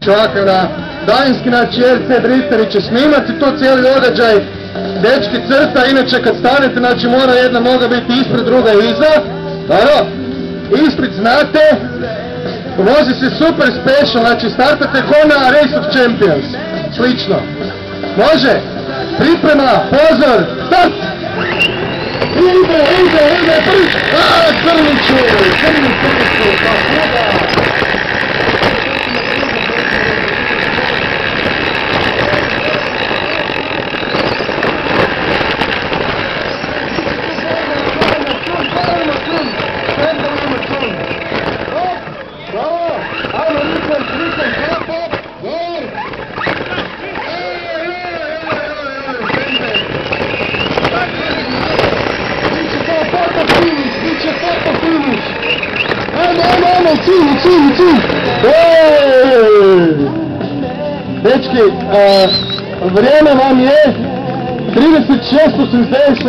čovjaka na daljinski, znači RC Drifteri će snimati to cijeli događaj. Dečki crta, inače kad stanete, znači mora jedna noga biti ispred, druga iza. Dobro, ispred znate, vozi se super special, znači startate ko na Race of Champions, slično. Može, priprema, pozor, start! Ide, prvi, Crniću, pa kuda! Cilj! Dečki, vrijeme vam je 36:80.